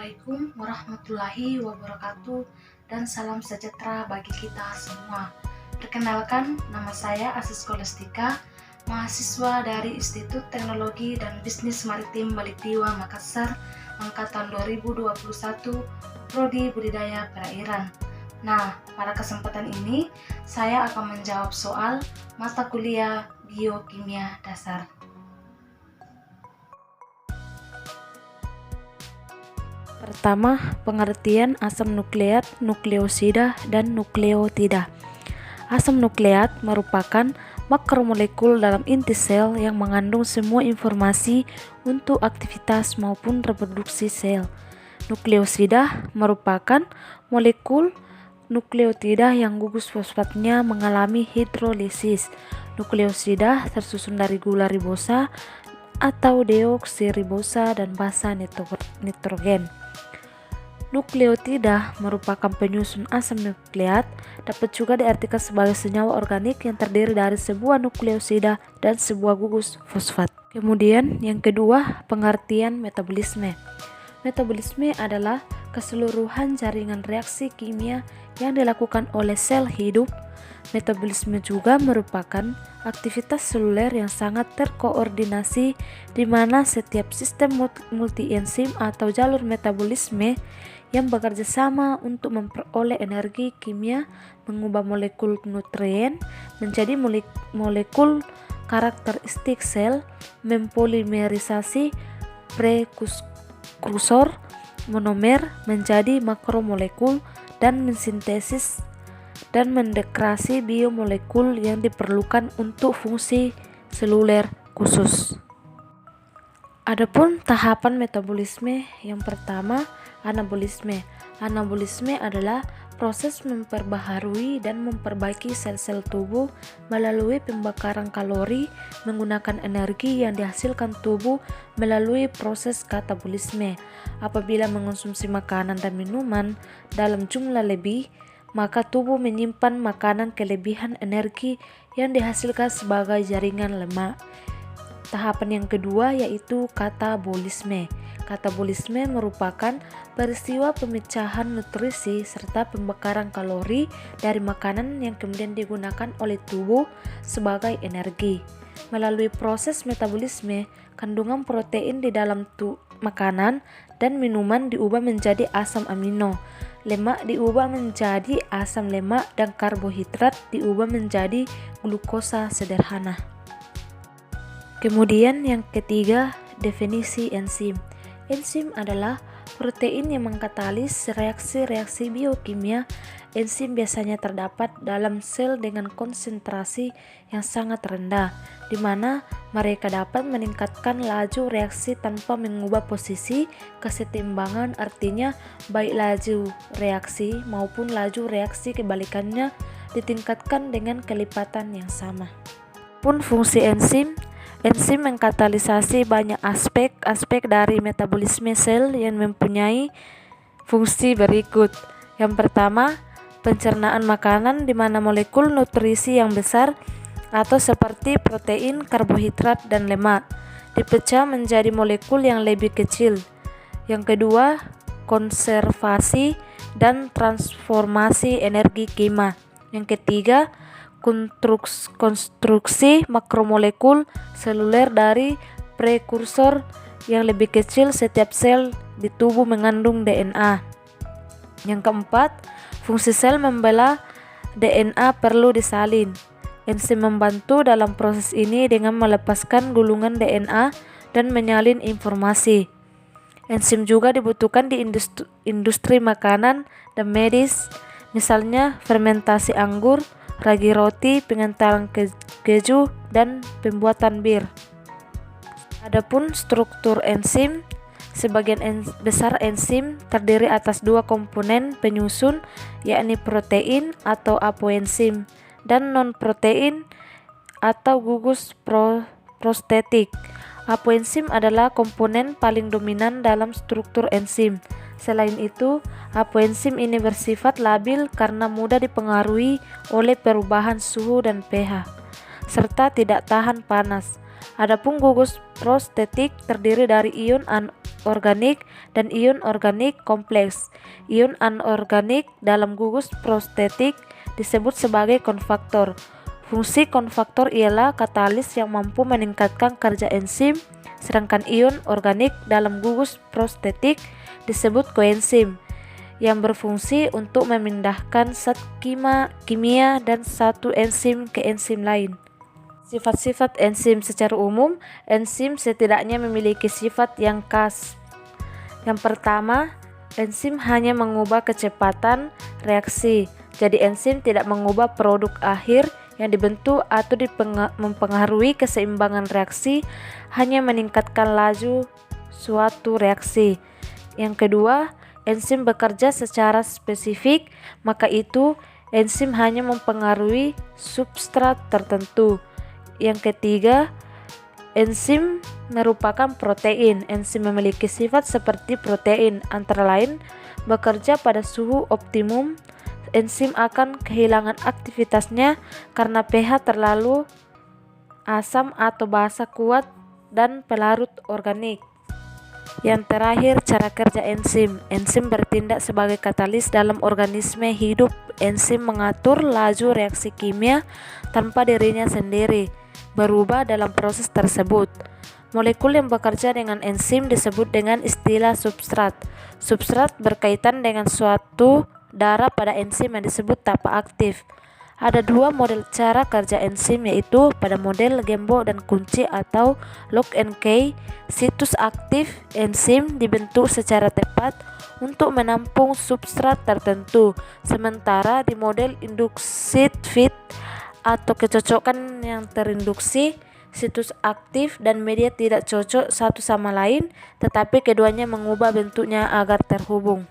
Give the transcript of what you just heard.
Assalamualaikum warahmatullahi wabarakatuh dan salam sejahtera bagi kita semua. Perkenalkan, nama saya Asis Skolastika, mahasiswa dari Institut Teknologi dan Bisnis Maritim Balitiwa Makassar, angkatan 2021, Prodi Budidaya Perairan. Nah, pada kesempatan ini saya akan menjawab soal mata kuliah Biokimia Dasar. Pertama, pengertian asam nukleat, nukleosida, dan nukleotida. Asam nukleat merupakan makromolekul dalam inti sel yang mengandung semua informasi untuk aktivitas maupun reproduksi sel. Nukleosida merupakan molekul nukleotida yang gugus fosfatnya mengalami hidrolisis. Nukleosida tersusun dari gula ribosa atau deoksiribosa dan basa nitrogen. Nukleotida merupakan penyusun asam nukleat, dapat juga diartikan sebagai senyawa organik yang terdiri dari sebuah nukleosida dan sebuah gugus fosfat. Kemudian yang kedua, pengertian metabolisme. Metabolisme adalah keseluruhan jaringan reaksi kimia yang dilakukan oleh sel hidup. Metabolisme juga merupakan aktivitas seluler yang sangat terkoordinasi di mana setiap sistem multi-enzim atau jalur metabolisme yang bekerja sama untuk memperoleh energi kimia, mengubah molekul nutrien menjadi molekul karakteristik sel, mempolimerisasi prekursor monomer menjadi makromolekul, dan mensintesis dan mendegrasi biomolekul yang diperlukan untuk fungsi seluler khusus. Adapun tahapan metabolisme, yang pertama, anabolisme. Anabolisme adalah proses memperbaharui dan memperbaiki sel-sel tubuh melalui pembakaran kalori menggunakan energi yang dihasilkan tubuh melalui proses katabolisme. Apabila mengonsumsi makanan dan minuman dalam jumlah lebih, maka tubuh menyimpan makanan kelebihan energi yang dihasilkan sebagai jaringan lemak. Tahapan yang kedua yaitu katabolisme. Katabolisme merupakan peristiwa pemecahan nutrisi serta pembakaran kalori dari makanan yang kemudian digunakan oleh tubuh sebagai energi. Melalui proses metabolisme, kandungan protein di dalam makanan dan minuman diubah menjadi asam amino. Lemak diubah menjadi asam lemak dan karbohidrat diubah menjadi glukosa sederhana. Kemudian yang ketiga, definisi enzim. Enzim adalah protein yang mengkatalis reaksi-reaksi biokimia. Enzim biasanya terdapat dalam sel dengan konsentrasi yang sangat rendah, di mana mereka dapat meningkatkan laju reaksi tanpa mengubah posisi kesetimbangan, artinya baik laju reaksi maupun laju reaksi kebalikannya ditingkatkan dengan kelipatan yang sama. Pun fungsi enzim mengkatalisasi banyak aspek dari metabolisme sel yang mempunyai fungsi berikut. Yang pertama, pencernaan makanan di mana molekul nutrisi yang besar atau seperti protein, karbohidrat, dan lemak dipecah menjadi molekul yang lebih kecil. Yang kedua, konservasi dan transformasi energi kimia. Yang ketiga, konstruksi makromolekul seluler dari prekursor yang lebih kecil. Setiap sel di tubuh mengandung DNA. Yang keempat, fungsi sel membelah DNA perlu disalin. Enzim membantu dalam proses ini dengan melepaskan gulungan DNA dan menyalin informasi. Enzim juga dibutuhkan di industri makanan dan medis, misalnya fermentasi anggur, ragi roti, pengentalan keju, dan pembuatan bir. Adapun struktur enzim, sebagian besar enzim terdiri atas dua komponen penyusun, yakni protein atau apoenzim dan non-protein atau gugus prostetik. Apoenzim adalah komponen paling dominan dalam struktur enzim. Selain itu, apoenzim ini bersifat labil karena mudah dipengaruhi oleh perubahan suhu dan pH, serta tidak tahan panas. Adapun gugus prostetik terdiri dari ion organik dan ion organik kompleks. Ion anorganik dalam gugus prostetik disebut sebagai konfaktor. Fungsi konfaktor ialah katalis yang mampu meningkatkan kerja enzim, sedangkan ion organik dalam gugus prostetik disebut koenzim yang berfungsi untuk memindahkan zat kimia dan satu enzim ke enzim lain. Sifat-sifat enzim secara umum, enzim setidaknya memiliki sifat yang khas. Yang pertama, enzim hanya mengubah kecepatan reaksi. Jadi enzim tidak mengubah produk akhir yang dibentuk atau mempengaruhi keseimbangan reaksi, hanya meningkatkan laju suatu reaksi. Yang kedua, enzim bekerja secara spesifik, maka itu enzim hanya mempengaruhi substrat tertentu. Yang ketiga, enzim merupakan protein. Enzim memiliki sifat seperti protein, antara lain bekerja pada suhu optimum. Enzim akan kehilangan aktivitasnya karena pH terlalu asam atau basa kuat dan pelarut organik. Yang terakhir, cara kerja enzim. Enzim bertindak sebagai katalis dalam organisme hidup. Enzim mengatur laju reaksi kimia tanpa dirinya sendiri berubah dalam proses tersebut. Molekul yang bekerja dengan enzim disebut dengan istilah substrat. Substrat berkaitan dengan suatu darah pada enzim yang disebut tahap aktif. Ada dua model cara kerja enzim, yaitu pada model gembok dan kunci atau lock and key. Situs aktif enzim dibentuk secara tepat untuk menampung substrat tertentu, sementara di model induced fit atau kecocokan yang terinduksi, situs aktif dan media tidak cocok satu sama lain, tetapi keduanya mengubah bentuknya agar terhubung.